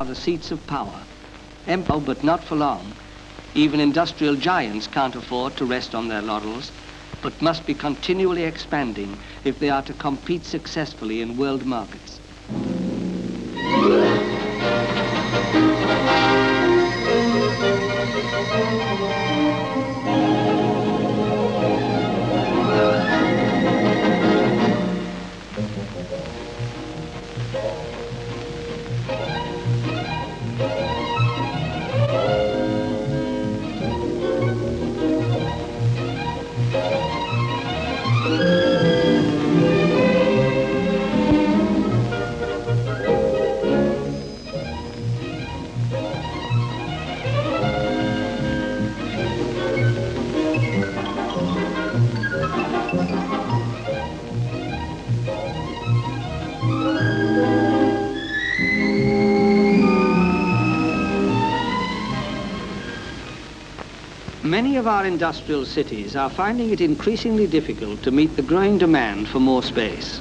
are the seats of power. Empire, but not for long. Even industrial giants can't afford to rest on their laurels, but must be continually expanding if they are to compete successfully in world markets. Many of our industrial cities are finding it increasingly difficult to meet the growing demand for more space.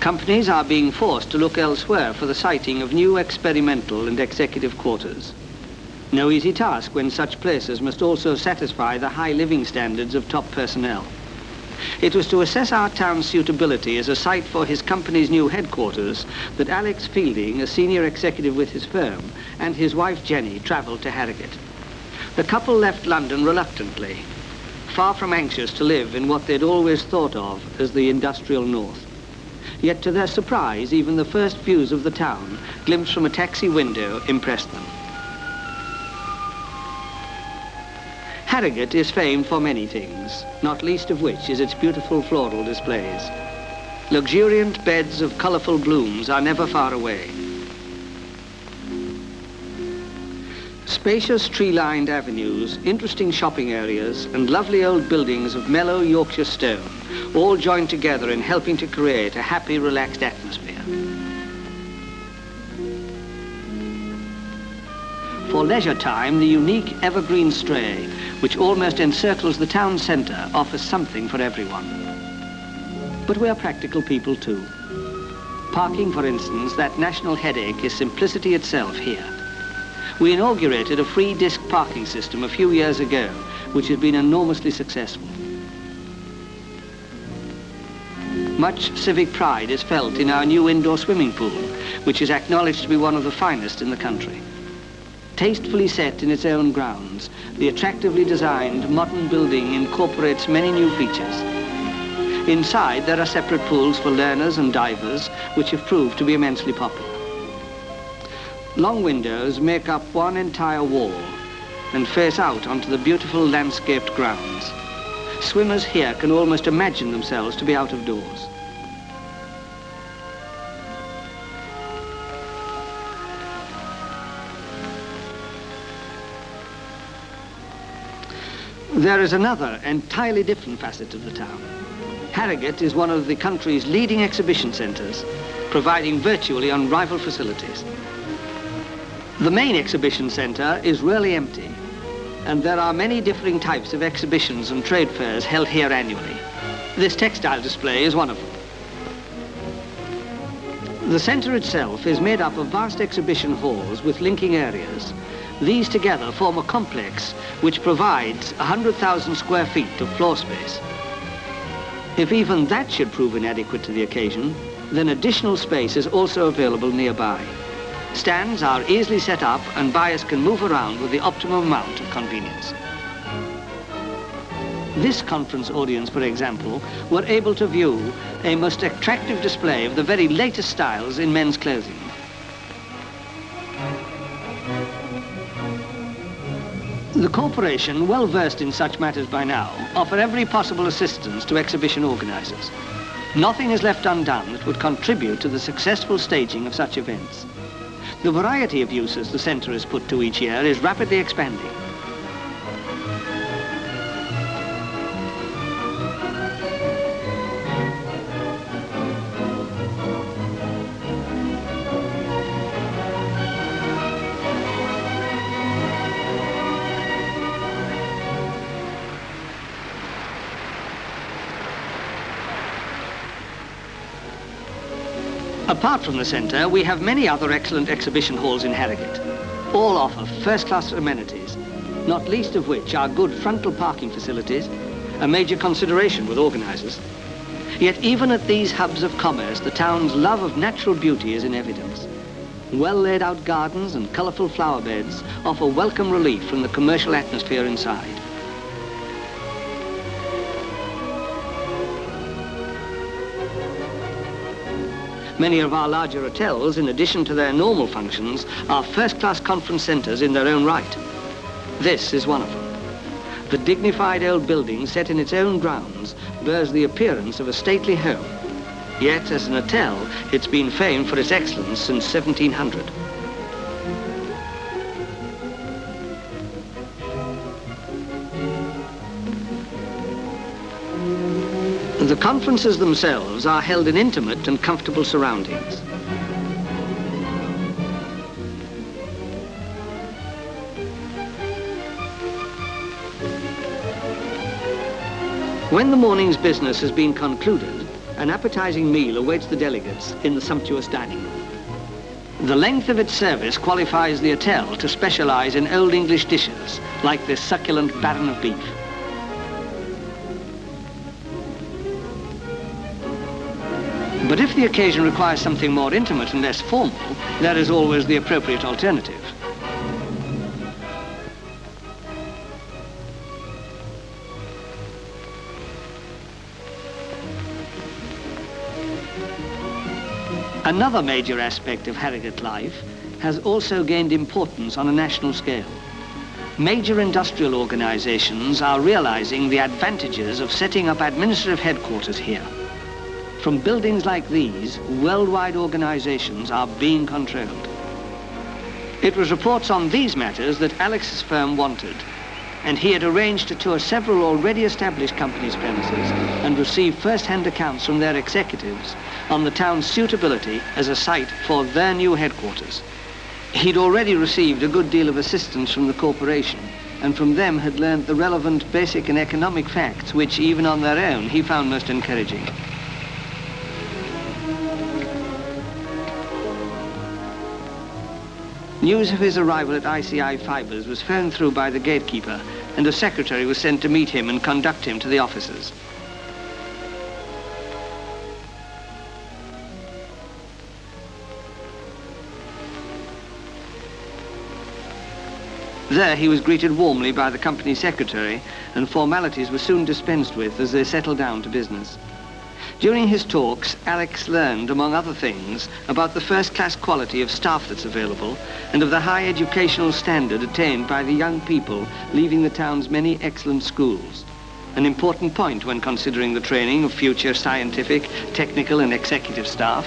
Companies are being forced to look elsewhere for the siting of new experimental and executive quarters. No easy task when such places must also satisfy the high living standards of top personnel. It was to assess our town's suitability as a site for his company's new headquarters that Alex Fielding, a senior executive with his firm, and his wife Jenny travelled to Harrogate. The couple left London reluctantly, far from anxious to live in what they'd always thought of as the industrial north. Yet to their surprise, even the first views of the town, glimpsed from a taxi window, impressed them. Harrogate is famed for many things, not least of which is its beautiful floral displays. Luxuriant beds of colourful blooms are never far away. Spacious tree-lined avenues, interesting shopping areas, and lovely old buildings of mellow Yorkshire stone, all joined together in helping to create a happy, relaxed atmosphere. For leisure time, the unique evergreen stray, which almost encircles the town centre, offers something for everyone. But we are practical people too. Parking, for instance, that national headache is simplicity itself here. We inaugurated a free disc parking system a few years ago, which has been enormously successful. Much civic pride is felt in our new indoor swimming pool, which is acknowledged to be one of the finest in the country. Tastefully set in its own grounds, the attractively designed modern building incorporates many new features. Inside, there are separate pools for learners and divers, which have proved to be immensely popular. Long windows make up one entire wall and face out onto the beautiful landscaped grounds. Swimmers here can almost imagine themselves to be out of doors. There is another entirely different facet of the town. Harrogate is one of the country's leading exhibition centres, providing virtually unrivaled facilities. The main exhibition centre is rarely empty, and there are many differing types of exhibitions and trade fairs held here annually. This textile display is one of them. The centre itself is made up of vast exhibition halls with linking areas. These together form a complex which provides 100,000 square feet of floor space. If even that should prove inadequate to the occasion, then additional space is also available nearby. Stands are easily set up and buyers can move around with the optimum amount of convenience. This conference audience, for example, were able to view a most attractive display of the very latest styles in men's clothing. The corporation, well versed in such matters by now, offer every possible assistance to exhibition organisers. Nothing is left undone that would contribute to the successful staging of such events. The variety of uses the centre is put to each year is rapidly expanding. Apart from the centre, we have many other excellent exhibition halls in Harrogate. All offer first-class amenities, not least of which are good frontal parking facilities, a major consideration with organisers. Yet even at these hubs of commerce, the town's love of natural beauty is in evidence. Well-laid-out gardens and colourful flower beds offer welcome relief from the commercial atmosphere inside. Many of our larger hotels, in addition to their normal functions, are first-class conference centres in their own right. This is one of them. The dignified old building, set in its own grounds, bears the appearance of a stately home. Yet, as an hotel, it's been famed for its excellence since 1700. The conferences themselves are held in intimate and comfortable surroundings. When the morning's business has been concluded, an appetizing meal awaits the delegates in the sumptuous dining room. The length of its service qualifies the hotel to specialize in Old English dishes, like this succulent baron of beef. But if the occasion requires something more intimate and less formal, there is always the appropriate alternative. Another major aspect of Harrogate life has also gained importance on a national scale. Major industrial organizations are realizing the advantages of setting up administrative headquarters here. From buildings like these, worldwide organizations are being controlled. It was reports on these matters that Alex's firm wanted, and he had arranged to tour several already established companies' premises and receive first-hand accounts from their executives on the town's suitability as a site for their new headquarters. He'd already received a good deal of assistance from the corporation, and from them had learned the relevant basic and economic facts which, even on their own, he found most encouraging. News of his arrival at ICI Fibres was phoned through by the gatekeeper, and a secretary was sent to meet him and conduct him to the offices. There he was greeted warmly by the company secretary, and formalities were soon dispensed with as they settled down to business. During his talks, Alex learned, among other things, about the first-class quality of staff that's available and of the high educational standard attained by the young people leaving the town's many excellent schools. An important point when considering the training of future scientific, technical and executive staff.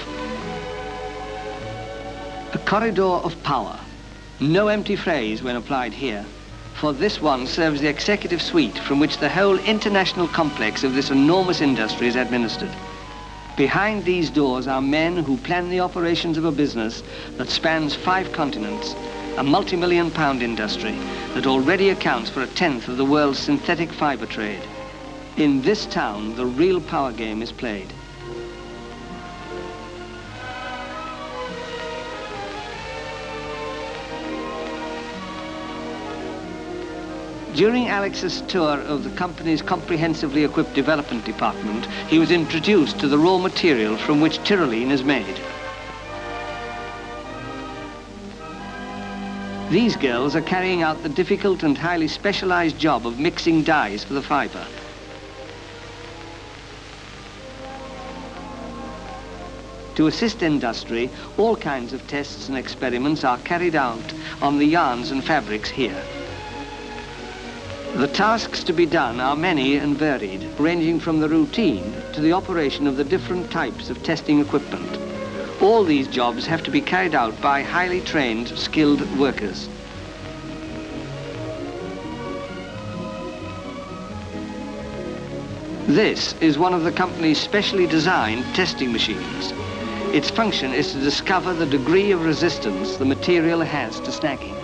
A corridor of power. No empty phrase when applied here, for this one serves the executive suite from which the whole international complex of this enormous industry is administered. Behind these doors are men who plan the operations of a business that spans 5 continents, a multi-million-pound industry that already accounts for 1/10 of the world's synthetic fiber trade. In this town, the real power game is played. During Alex's tour of the company's comprehensively equipped development department, he was introduced to the raw material from which tyrolene is made. These girls are carrying out the difficult and highly specialized job of mixing dyes for the fiber. To assist industry, all kinds of tests and experiments are carried out on the yarns and fabrics here. The tasks to be done are many and varied, ranging from the routine to the operation of the different types of testing equipment. All these jobs have to be carried out by highly trained, skilled workers. This is one of the company's specially designed testing machines. Its function is to discover the degree of resistance the material has to snagging.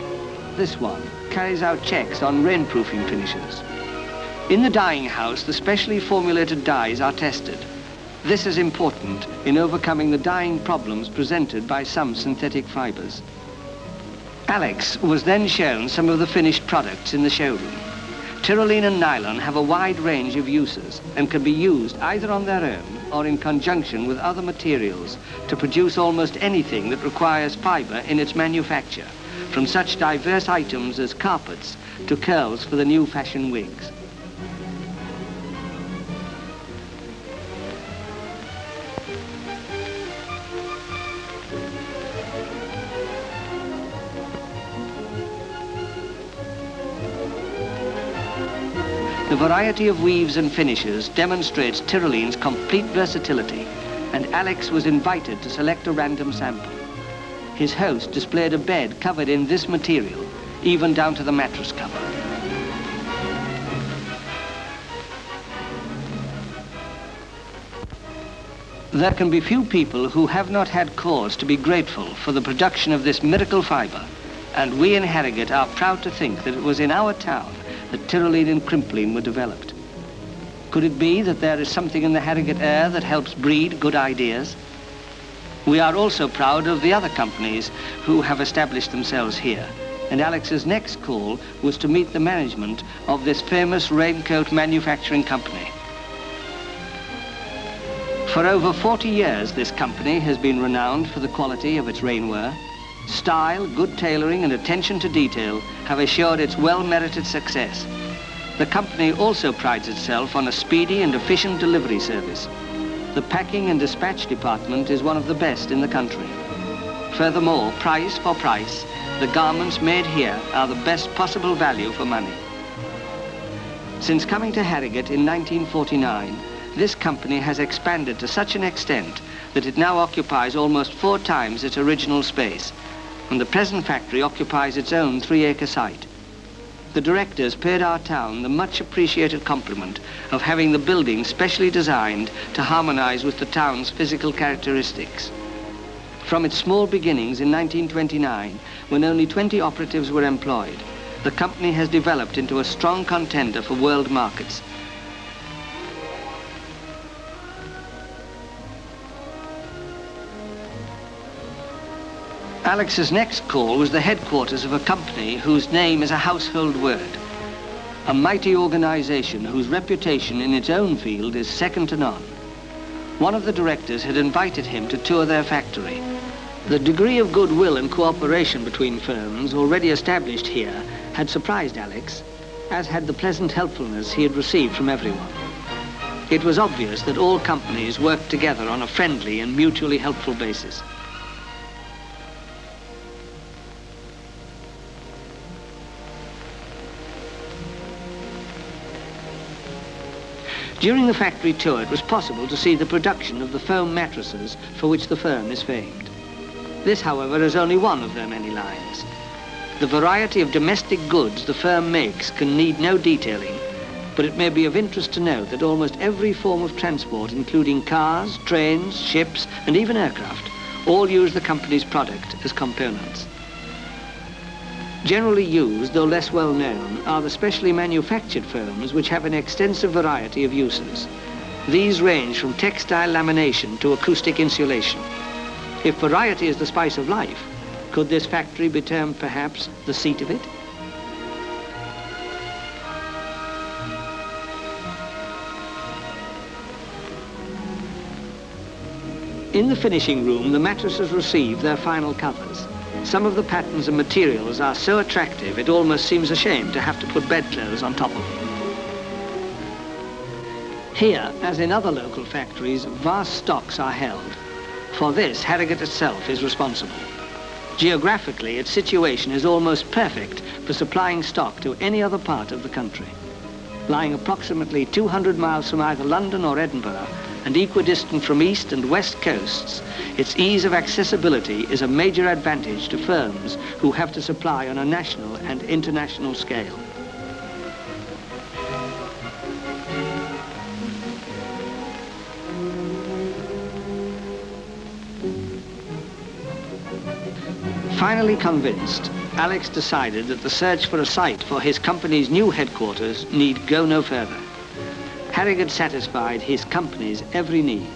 This one carries out checks on rainproofing finishes. In the dyeing house, the specially formulated dyes are tested. This is important in overcoming the dyeing problems presented by some synthetic fibers. Alex was then shown some of the finished products in the showroom. Tyroline and nylon have a wide range of uses and can be used either on their own or in conjunction with other materials to produce almost anything that requires fiber in its manufacture, from such diverse items as carpets to curls for the new fashion wigs. The variety of weaves and finishes demonstrates Tyroline's complete versatility, and Alex was invited to select a random sample. His host displayed a bed covered in this material, even down to the mattress cover. There can be few people who have not had cause to be grateful for the production of this miracle fiber, and we in Harrogate are proud to think that it was in our town that Tyroline and Crimpline were developed. Could it be that there is something in the Harrogate air that helps breed good ideas? We are also proud of the other companies who have established themselves here, and Alex's next call was to meet the management of this famous raincoat manufacturing company. For over 40 years, this company has been renowned for the quality of its rainwear. Style, good tailoring, and attention to detail have assured its well-merited success. The company also prides itself on a speedy and efficient delivery service. The packing and dispatch department is one of the best in the country. Furthermore, price for price, the garments made here are the best possible value for money. Since coming to Harrogate in 1949, this company has expanded to such an extent that it now occupies almost 4 times its original space, and the present factory occupies its own 3-acre site. The directors paid our town the much appreciated compliment of having the building specially designed to harmonize with the town's physical characteristics. From its small beginnings in 1929, when only 20 operatives were employed, the company has developed into a strong contender for world markets. Alex's next call was the headquarters of a company whose name is a household word. A mighty organization whose reputation in its own field is second to none. One of the directors had invited him to tour their factory. The degree of goodwill and cooperation between firms already established here had surprised Alex, as had the pleasant helpfulness he had received from everyone. It was obvious that all companies worked together on a friendly and mutually helpful basis. During the factory tour, it was possible to see the production of the foam mattresses for which the firm is famed. This, however, is only one of their many lines. The variety of domestic goods the firm makes can need no detailing, but it may be of interest to note that almost every form of transport, including cars, trains, ships, and even aircraft, all use the company's product as components. Generally used, though less well known, are the specially manufactured foams which have an extensive variety of uses. These range from textile lamination to acoustic insulation. If variety is the spice of life, could this factory be termed perhaps the seat of it? In the finishing room, the mattresses receive their final covers. Some of the patterns and materials are so attractive it almost seems a shame to have to put bedclothes on top of them. Here, as in other local factories, vast stocks are held. For this, Harrogate itself is responsible. Geographically, its situation is almost perfect for supplying stock to any other part of the country. Lying approximately 200 miles from either London or Edinburgh, and equidistant from east and west coasts, its ease of accessibility is a major advantage to firms who have to supply on a national and international scale. Finally convinced, Alex decided that the search for a site for his company's new headquarters need go no further. Harrogate satisfied his company's every need.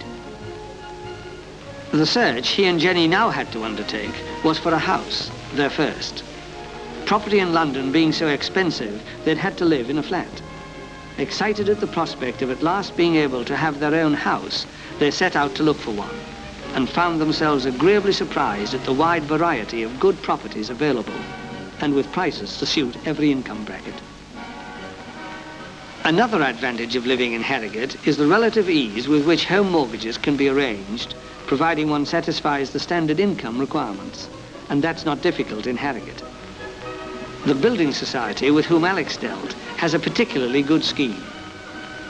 The search he and Jenny now had to undertake was for a house, their first. Property in London being so expensive, they'd had to live in a flat. Excited at the prospect of at last being able to have their own house, they set out to look for one, and found themselves agreeably surprised at the wide variety of good properties available, and with prices to suit every income bracket. Another advantage of living in Harrogate is the relative ease with which home mortgages can be arranged, providing one satisfies the standard income requirements, and that's not difficult in Harrogate. The building society with whom Alex dealt has a particularly good scheme.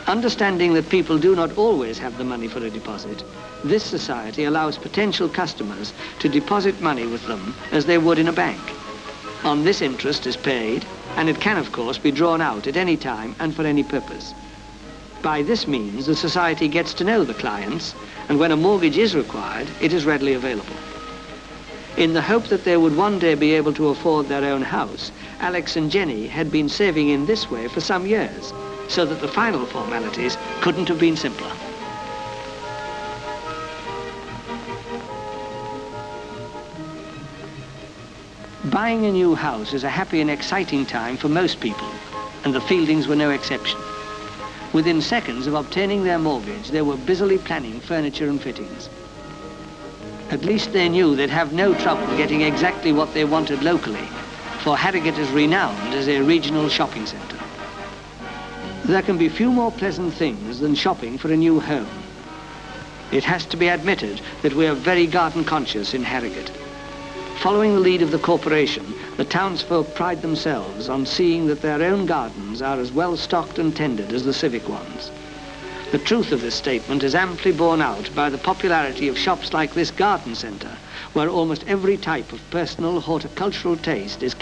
Understanding that people do not always have the money for a deposit, this society allows potential customers to deposit money with them as they would in a bank. On this, interest is paid, and it can, of course, be drawn out at any time and for any purpose. By this means, the society gets to know the clients, and when a mortgage is required, it is readily available. In the hope that they would one day be able to afford their own house, Alex and Jenny had been saving in this way for some years, so that the final formalities couldn't have been simpler. Buying a new house is a happy and exciting time for most people, and the Fieldings were no exception. Within seconds of obtaining their mortgage, they were busily planning furniture and fittings. At least they knew they'd have no trouble getting exactly what they wanted locally, for Harrogate is renowned as a regional shopping centre. There can be few more pleasant things than shopping for a new home. It has to be admitted that we are very garden conscious in Harrogate. Following the lead of the corporation, the townsfolk pride themselves on seeing that their own gardens are as well stocked and tended as the civic ones. The truth of this statement is amply borne out by the popularity of shops like this garden centre, where almost every type of personal horticultural taste is